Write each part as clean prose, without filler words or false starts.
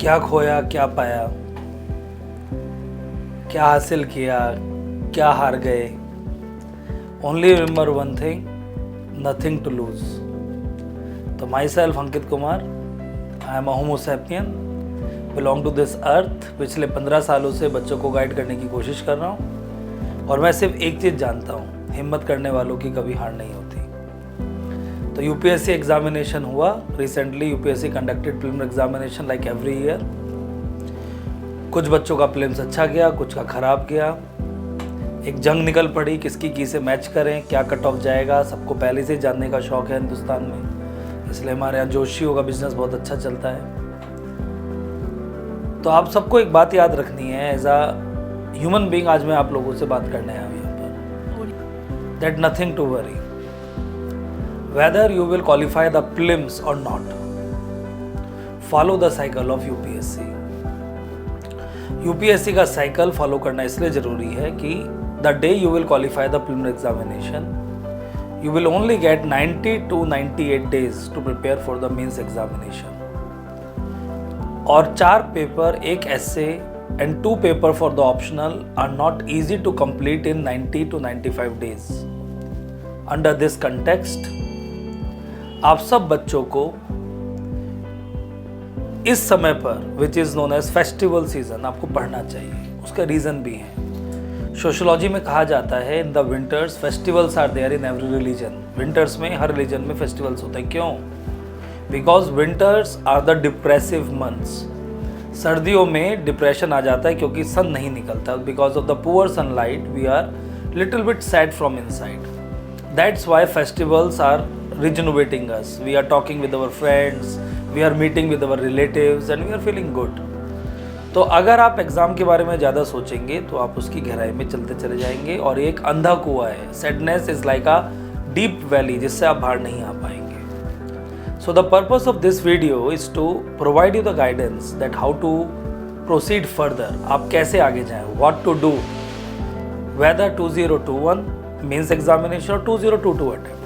क्या खोया, क्या पाया, क्या हासिल किया, क्या हार गए। Only remember one thing, nothing to lose. तो myself Ankit Kumar, I am a homo sapien, belong to this earth. पिछले 15 सालों से बच्चों को गाइड करने की कोशिश कर रहा हूँ और मैं सिर्फ एक चीज़ जानता हूँ, हिम्मत करने वालों की कभी हार नहीं होती। तो यूपीएससी एग्जामिनेशन हुआ recently. UPSC conducted prelims examination like every year. कुछ बच्चों का प्रीलिम्स अच्छा गया, कुछ का खराब गया। एक जंग निकल पड़ी, किसकी की से मैच करें, क्या कट ऑफ जाएगा। सबको पहले से जानने का शौक है हिंदुस्तान में, इसलिए हमारे यहाँ जोशियों का बिजनेस बहुत अच्छा चलता है। तो आप सबको एक बात याद रखनी है, एज अ ह्यूमन बीइंग आज मैं आप लोगों से बात करने आया हूँ यहाँ पर, that nothing to worry whether you will qualify the prelims or not. Follow the cycle of UPSC. UPSC का साइकिल फॉलो करना इसलिए जरूरी है कि the day you will qualify the preliminary examination, you will only get 90 to 98 days to prepare for the mains examination. और 4 paper, एक essay and 2 paper for the optional are not easy to complete in 90 to 95 days. Under this context, आप सब बच्चों को इस समय पर which is known as festival season आपको पढ़ना चाहिए। उसका रीजन भी है। सोशियोलॉजी में कहा जाता है in the winters festivals are there in every religion. Winters में हर रिलीजन में फेस्टिवल्स होते हैं। क्यों? Because winters are the depressive months. सर्दियों में डिप्रेशन आ जाता है क्योंकि सन नहीं निकलता। Because of the poor sunlight we are little bit sad from inside. That's why festivals are rejuvenating us. We are talking with our friends, we are meeting with our relatives and we are feeling good. तो अगर आप exam के बारे में ज़्यादा सोचेंगे तो आप उसकी गहराई में चलते चले जाएंगे और एक अंधा कुआं है। Sadness is like a deep valley जिससे आप बाहर नहीं आ पाएंगे। So the purpose of this video is to provide you the guidance that how to proceed further. आप कैसे आगे जाएं, what to do, whether 2021 mains examination और 2022 अटेम्प्ट।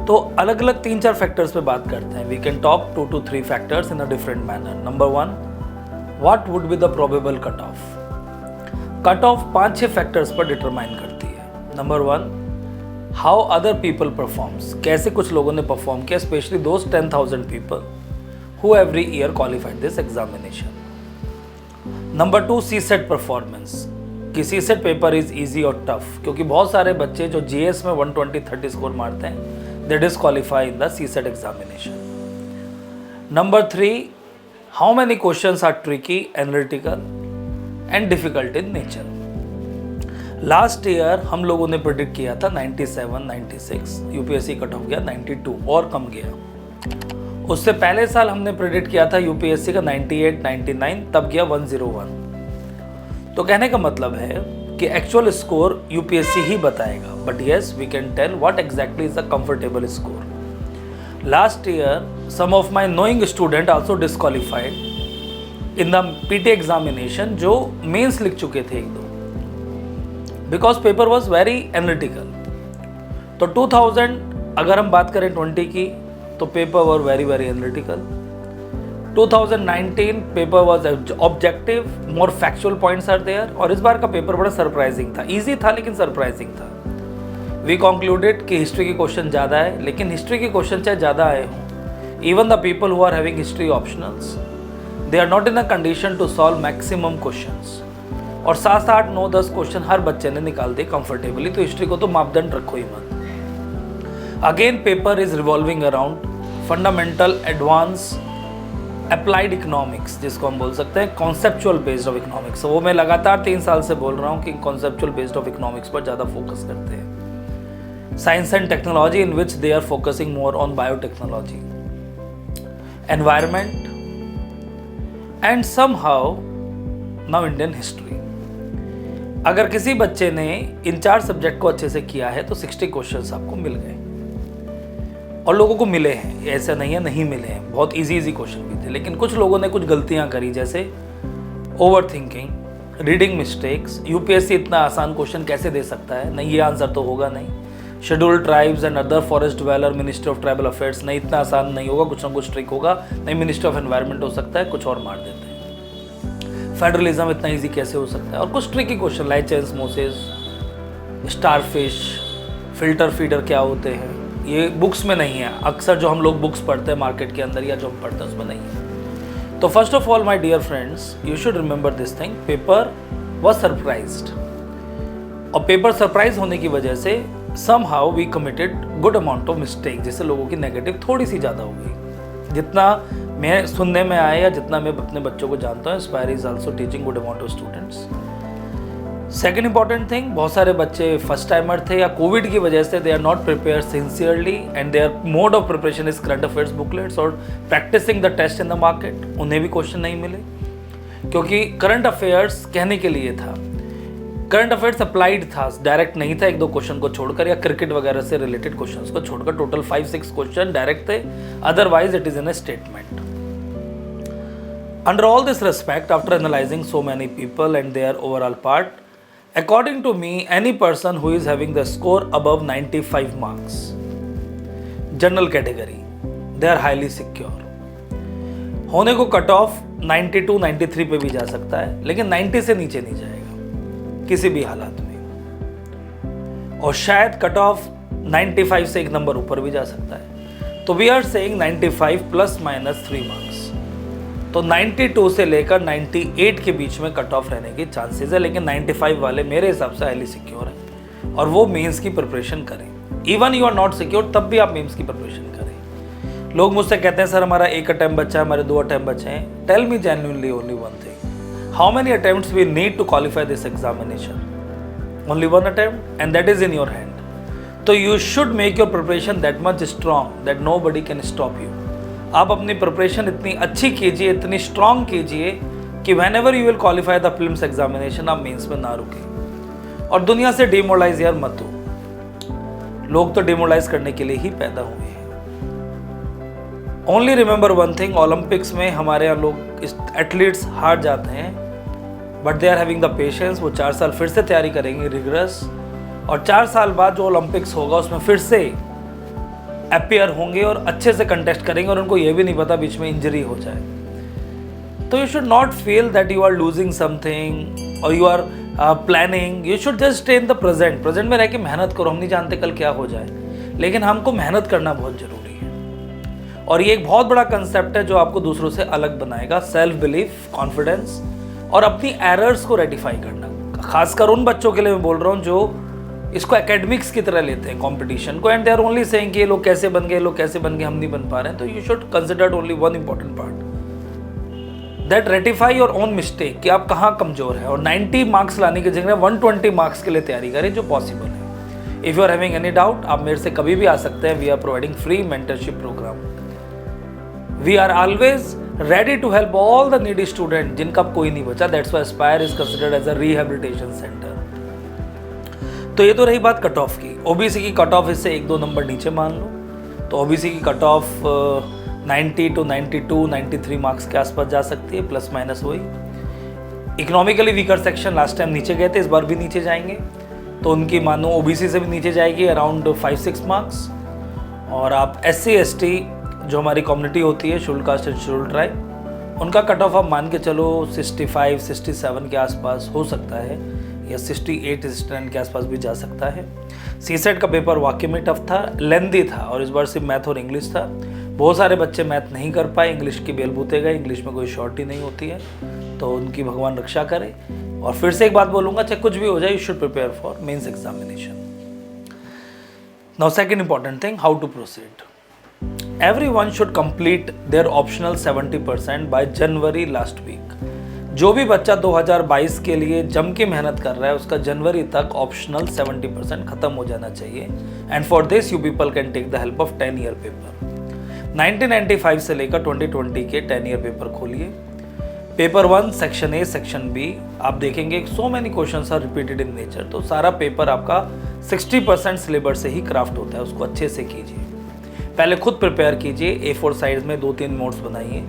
तो अलग अलग 3-4 फैक्टर्स पे बात करते हैं। We can talk 2 to 3 factors in a different manner. Number 1, what would be the probable cut off. Cut off 5-6 factors पर डिटरमाइन करती है। Number 1, how other people performs. कैसे कुछ लोगों ने परफॉर्म किया, specially those 10,000 people who every year qualified this examination. Number 2, CSAT performance कि CSAT paper is easy और टफ, क्योंकि बहुत सारे बच्चे जो जीएस में 120-130 स्कोर मारते हैं they disqualify in the CSET examination. Number 3, how many questions are tricky, analytical and difficult in nature. Last year हम लोगों ने प्रेडिक्ट किया था 97, 96, यूपीएससी कट ऑफ गया 92 और कम गया। उससे पहले साल हमने प्रेडिक्ट किया था यूपीएससी का 98, 99, तब गया 101। तो कहने का मतलब है कि एक्चुअल स्कोर यूपीएससी ही बताएगा, but yes we can tell what exactly is a comfortable score. Last year some of my knowing student also disqualified in the PT examination जो मेंस लिख चुके थे 1-2, because paper was very analytical. तो 2000 अगर हम बात करें 20 की तो paper were very very analytical. 2019 paper was objective, more factual points are there. और इस बार का पेपर बड़ा सरप्राइजिंग था। इजी था लेकिन सरप्राइजिंग था। वी कंक्लूडेड कि हिस्ट्री के क्वेश्चन ज़्यादा है, लेकिन हिस्ट्री के क्वेश्चन चाहे ज़्यादा आए हों, even the people who are having history optionals they are not in a condition to solve maximum questions. और 7, 8, 9, 10 क्वेश्चन हर बच्चे ने निकाल दिए कंफर्टेबली। तो हिस्ट्री को तो मापदंड रखो ही मत। Again paper is revolving around fundamental, advance, applied economics, जिसको हम बोल सकते हैं कॉन्सेप्चुअल बेस्ड ऑफ इकोनॉमिक्स। वो मैं लगातार 3 साल से बोल रहा हूँ कि कॉन्सेप्चुअल बेस्ड ऑफ इकोनॉमिक्स पर ज़्यादा फोकस करते हैं। Science and technology in which they are focusing more on biotechnology, environment and somehow now Indian history. अगर किसी बच्चे ने इन 4 सब्जेक्ट को अच्छे से किया है तो 60 क्वेश्चंस आपको मिल गए। और लोगों को मिले हैं, ऐसा नहीं है नहीं मिले हैं, बहुत इजी क्वेश्चन भी थे। लेकिन कुछ लोगों ने कुछ गलतियां करी, जैसे over thinking, reading mistakes. UPSC इतना आसान क्वेश्चन कैसे दे सकता है, नहीं ये आंसर तो होगा नहीं। Scheduled tribes and other forest developer, ministry of tribal affairs, नहीं इतना आसान नहीं होगा, कुछ ना कुछ ट्रिक होगा, नहीं मिनिस्ट्री ऑफ एनवायरनमेंट हो सकता है, कुछ और मार देते हैं। फेडरलिज्म इतना ईजी कैसे हो सकता है, और कुछ tricky question like चेंस Moses, starfish, filter feeder क्या होते हैं, ये बुक्स में नहीं है। अक्सर जो हम लोग बुक्स पढ़ते हैं मार्केट के अंदर या जो हम पढ़ते हैं उसमें नहीं है। तो first of all my dear friends, you should remember this thing, paper was surprised, और पेपर सरप्राइज होने की वजह से somehow we committed good amount of mistake, जिससे लोगों की नेगेटिव थोड़ी सी ज़्यादा हो गई। जितना मैं सुनने में आया या जितना मैं अपने बच्चों को जानता हूँ, Aspire is also teaching good amount of students। Second important thing, बहुत सारे बच्चे फर्स्ट टाइमर थे या कोविड की वजह से they are not prepare sincerely and their mode of preparation is current affairs booklets और practicing the test in the market. उन्हें भी क्वेश्चन नहीं मिले, क्योंकि करंट अफेयर्स कहने के लिए था, करंट अफेयर्स अप्लाइड था, डायरेक्ट नहीं था। एक दो क्वेश्चन को छोड़कर या क्रिकेट वगैरह से रिलेटेड क्वेश्चंस को छोड़कर टोटल 5-6 क्वेश्चन डायरेक्ट थे, otherwise it is in a statement. Under all this respect, after analysing so many people and their overall part, according to me, any person who is having the score above 95 marks, general category, they are highly secure। होने को cut off 92-93 पे भी जा सकता है, लेकिन 90 से नीचे नहीं जाएगा किसी भी हालात में, और शायद कट ऑफ 95 से एक नंबर ऊपर भी जा सकता है। तो वी आर सेइंग 95 ±3 मार्क्स, तो 92 से लेकर 98 के बीच में कट ऑफ रहने की चांसेस है, लेकिन 95 वाले मेरे हिसाब से हाईली सिक्योर हैं, और वो मेंस की प्रिपरेशन करें। Even you are not secure तब भी आप मेंस की प्रिपरेशन करें। लोग मुझसे कहते हैं सर हमारा 1 अटेम्प्ट बचा है, हमारे 2 अटेम्प्ट बचे हैं। Tell me genuinely only one thing, how many attempts we need to qualify this examination? Only 1 attempt, and that is in your hand. तो you should make your preparation that much strong that nobody can stop you. आप अपनी preparation इतनी अच्छी कीजिए, इतनी strong कीजिए कि when ever you will qualify the prelims examination, आप मेंस में ना रुके। और दुनिया से डिमोरलाइज यार मत हो, लोग तो डिमोरलाइज करने के लिए ही पैदा हुए हैं। Only remember one thing, Olympics में हमारे यहाँ लोग एथलीट्स हार जाते हैं, but they are having the patience. वो 4 साल फिर से तैयारी करेंगे रिगरस, और 4 साल बाद जो ओलंपिक्स होगा उसमें फिर से अपीयर होंगे और अच्छे से कंटेस्ट करेंगे, और उनको ये भी नहीं पता बीच में इंजरी हो जाए। तो you should not feel that you are losing something और you are planning, you should just stay in the present. Present में रह के मेहनत करो, हम नहीं जानते कल क्या हो जाए, लेकिन हमको मेहनत करना बहुत जरूरी है। और ये एक बहुत बड़ा कंसेप्ट है जो आपको दूसरों से अलग बनाएगा, सेल्फ बिलीफ, कॉन्फिडेंस, और अपनी एरर्स को रेटिफाई करना। खासकर उन बच्चों के लिए मैं बोल रहा हूँ जो इसको एकेडमिक्स की तरह लेते हैं कंपटीशन को, and they are only saying कि ये लोग कैसे बन गए, लोग कैसे बन गए, हम नहीं बन पा रहे हैं। तो you should consider only one important part, that ratify your own mistake, कि आप कहाँ कमजोर है, और 90 मार्क्स लाने की जगह 120 मार्क्स के लिए तैयारी करें जो पॉसिबल है। If you are having any doubt, आप मेरे से कभी भी आ सकते हैं। We are providing free mentorship programme. We are always ready to help all the needy student जिनका कोई नहीं बचा। That's why Aspire is considered as a rehabilitation centre. तो ये तो रही बात कट ऑफ की। ओबीसी की कट ऑफ इससे 1-2 नंबर नीचे मान लो, तो ओबीसी की कट ऑफ 90 to 92, 93 मार्क्स के आसपास जा सकती है, प्लस माइनस वही। Economically weaker section last time नीचे गए थे, इस बार भी नीचे जाएंगे, तो उनकी मानो ओबीसी से भी नीचे जाएगी अराउंड 5-6 मार्क्स। और आप SC ST जो हमारी कम्युनिटी होती है, scheduled caste and scheduled tribe, उनका कट ऑफ आप मान के चलो 65-67 के आसपास हो सकता है, या 68-69 के आसपास भी जा सकता है। सीसेट का पेपर वाकई में टफ था, लेंदी था, और इस बार सिर्फ मैथ और इंग्लिश था। बहुत सारे बच्चे मैथ नहीं कर पाए, इंग्लिश की बेलबूते गए, इंग्लिश में कोई शॉर्टी नहीं होती है, तो उनकी भगवान रक्षा करे। और फिर से एक बात बोलूँगा, चाहे कुछ भी हो जाए, you should prepare for mains examination. Now second important thing, how to proceed. Everyone should complete their optional 70% by January last week। जो भी बच्चा 2022 के लिए जम के मेहनत कर रहा है, उसका जनवरी तक ऑप्शनल 70% खत्म हो जाना चाहिए। And for this you people can take the help of 10 year paper. 1995 से लेकर 2020 के 10 ईयर पेपर खोलिए। Paper 1 section A, section B, आप देखेंगे so many questions are repeated in nature. तो सारा पेपर आपका 60% सिलेबस से ही क्राफ्ट होता है, उसको अच्छे से कीजिए। पहले खुद प्रिपेयर कीजिए, A4 साइज में 2-3 नोट्स बनाइए,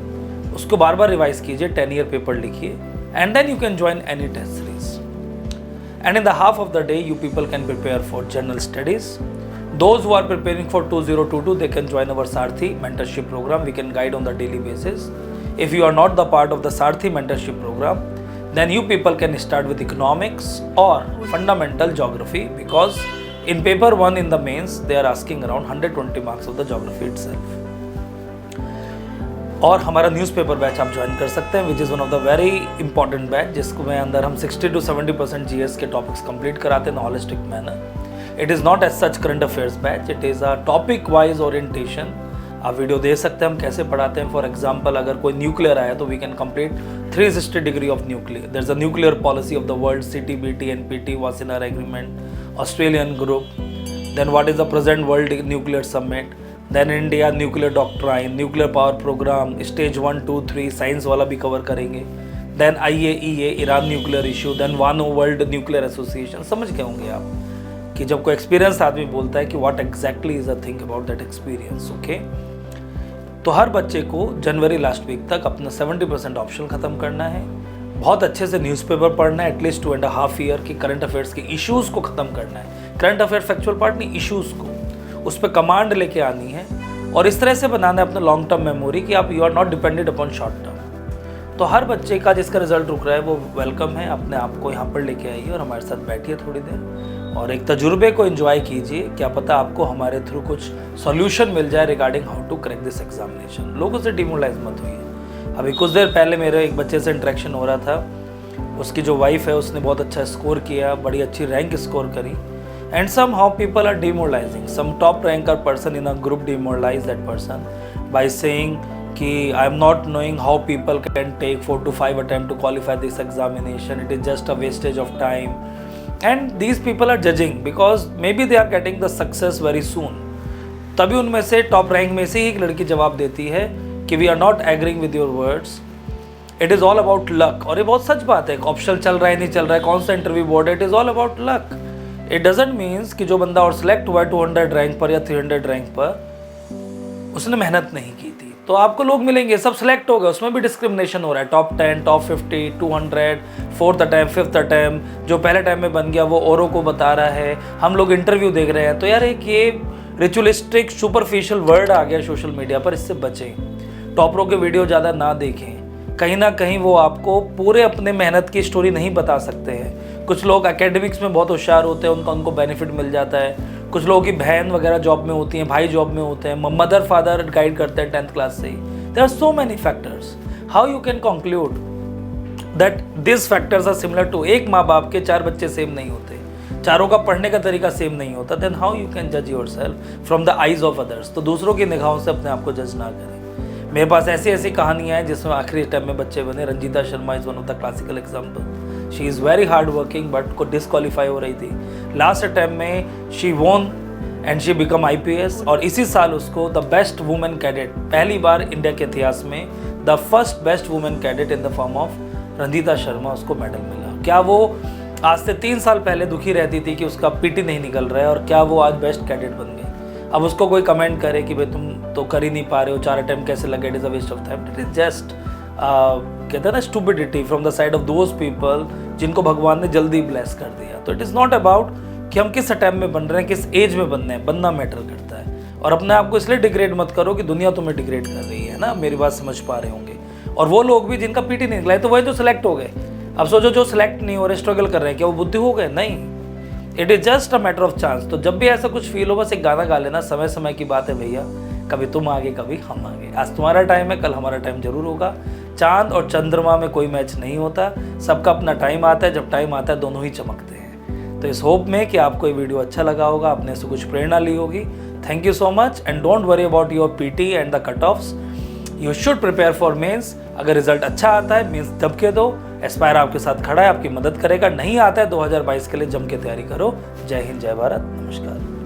उसको बार बार रिवाइज कीजिए, 10 ईयर पेपर लिखिए, and then you can join any test series. And in the half of the day you people can prepare for general studies, Those who are preparing for 2022, they can join our Sarthi mentorship program. We can guide on the daily basis. If you are not the part of the Sarthi mentorship program, then you people can start with economics or fundamental geography, because in paper 1 in the mains, they are asking around 120 marks of the geography itself. और हमारा newspaper batch आप join कर सकते हैं, which is one of the very important batch, जिसको मैं अंदर हम 60 to 70% जीएस के टॉपिक्स कंप्लीट कराते हैं in holistic manner. It is not as such current affairs batch, it is a topic wise orientation. आप वीडियो दे सकते हैं हम कैसे पढ़ाते हैं. फॉर एग्जाम्पल, अगर कोई न्यूक्लियर आया तो we can complete 360 degree of nuclear. There is a nuclear policy of the world, CTBT, NPT, Wassenaar agreement, Australian group. Then what is the present world nuclear summit. Then India nuclear doctrine, nuclear power program, stage 1, 2, 3 science वाला भी cover करेंगे. Then IAEA, Iran nuclear issue. Then वानो, world nuclear association. समझ गए होंगे आप कि जब कोई एक्सपीरियंस आदमी बोलता है कि what exactly is a thing about that experience. Okay, तो हर बच्चे को जनवरी लास्ट वीक तक अपना 70% ऑप्शन खत्म करना है. बहुत अच्छे से न्यूज़पेपर पढ़ना है, एटलीस्ट 2.5 ईयर की करंट अफेयर्स के इश्यूज़ को ख़त्म करना है. करंट अफेयर फैक्चुअल पार्ट नहीं, इश्यूज़ को उस पर कमांड लेके आनी है और इस तरह से बनाना है अपना लॉन्ग टर्म मेमोरी कि आप you are not depended upon short term. तो हर बच्चे का जिसका रिजल्ट रुक रहा है वो वेलकम है. अपने आप को यहाँ पर लेके आइए और हमारे साथ बैठिए थोड़ी देर और एक तजुर्बे को एंजॉय कीजिए. क्या पता आपको हमारे थ्रू कुछ सॉल्यूशन मिल जाए regarding how to crack this examination. लोगों से डिमोरलाइज मत होइए. अभी कुछ देर पहले मेरे एक बच्चे से इंटरेक्शन हो रहा था. उसकी जो वाइफ है उसने बहुत अच्छा स्कोर किया, बड़ी अच्छी रैंक स्कोर करी. And somehow people are demoralizing. Some top ranker person in a group demoralize that person by saying कि I am not knowing how people can take 4 to 5 attempts to qualify this examination. It is just a wastage of time. And these people are judging because maybe they are getting the success very soon. तभी उनमें से top rank में से ही एक लड़की जवाब देती है कि we are not agreeing with your words. It is all about luck. और ये बहुत सच बात है. ऑप्शन चल रहा है नहीं चल रहा है, कौन सा इंटरव्यू बोर्ड है, it is all about luck. It doesn't means कि जो बंदा और सिलेक्ट हुआ है 200 रैंक पर या 300 रैंक पर, उसने मेहनत नहीं की थी. तो आपको लोग मिलेंगे सब सिलेक्ट हो गए, उसमें भी डिस्क्रिमिनेशन हो रहा है. Top 10, top 50, 200, 4th attempt, 5th attempt. जो पहले टाइम में बन गया वो औरों को बता रहा है. हम लोग इंटरव्यू देख रहे हैं. तो यार एक ये रिचुअलिस्टिक सुपरफिशियल वर्ड आ गया सोशल मीडिया पर, इससे बचें. टॉपरों के वीडियो ज़्यादा ना देखें. कहीं ना कहीं वो आपको पूरे अपने मेहनत की स्टोरी नहीं बता सकते हैं. कुछ लोग एकेडमिक्स में बहुत होशियार होते हैं, उनको बेनिफिट मिल जाता है. कुछ लोगों की बहन वगैरह जॉब में होती हैं, भाई जॉब में होते हैं, मदर फादर गाइड करते हैं 10th क्लास से ही. There are so many factors. How you can conclude that this factors are similar to. एक माँ बाप के 4 बच्चे सेम नहीं होते, चारों का पढ़ने का तरीका सेम नहीं होता. देन हाउ यू कैन जज yourself from the eyes of others. तो दूसरों की निगाहों से अपने आप को जज ना करें. मेरे पास ऐसी ऐसी कहानियाँ हैं जिसमें आखिरी टाइम में बच्चे बने. Ranjita Sharma is one of the classical example. She is very hard working but को डिस्क्वालीफाई हो रही थी. लास्ट अटैम्प्ट में she won and she become IPS. और इसी साल उसको द बेस्ट वुमेन कैडेट, पहली बार इंडिया के इतिहास में the first best women cadet in the form of Ranjita Sharma, उसको मेडल मिला. क्या वो आज से 3 साल पहले दुखी रहती थी कि उसका PT नहीं निकल रहा है, और क्या वो आज बेस्ट कैडेट बन गई. अब उसको कोई कमेंट करे कि भाई तुम तो कर ही नहीं पा रहे हो, 4 अटैम्प्ट कैसे लगे, it is a waste of time. It is just कहते हैं ना stupidity from the side of those people जिनको भगवान ने जल्दी ब्लेस कर दिया. तो इट इज़ नॉट अबाउट कि हम किस अटैम्प्ट में बन रहे हैं, किस एज में बनने हैं. बनना मैटर करता है. और अपने आप को इसलिए डिग्रेड मत करो कि दुनिया तुम्हें डिग्रेड कर रही है ना. मेरी बात समझ पा रहे होंगे. और वो लोग भी जिनका PT नहीं निकला है तो वही जो सिलेक्ट हो गए. अब सोचो जो सिलेक्ट नहीं हो रहे, स्ट्रगल कर रहे हैं, क्या वो बुद्धि हो गए? नहीं, it is just a matter of chance. तो जब भी ऐसा कुछ फील हो बस एक गाना गा लेना. समय समय की बात है भैया, कभी तुम आगे कभी हम आगे. आज तुम्हारा टाइम है, कल हमारा टाइम जरूर होगा. चांद और चंद्रमा में कोई मैच नहीं होता. सबका अपना टाइम आता है. जब टाइम आता है दोनों ही चमकते हैं. तो इस होप में कि आपको ये वीडियो अच्छा लगा होगा, आपने इससे कुछ प्रेरणा ली होगी. Thank you so much and don't worry about your PT and the cut offs. You should prepare for mains. अगर रिजल्ट अच्छा आता है मेंस दबके दो. एस्पायर आपके साथ खड़ा है, आपकी मदद करेगा. नहीं आता है 2022 के लिए जम के तैयारी करो. जय हिंद, जय भारत, नमस्कार.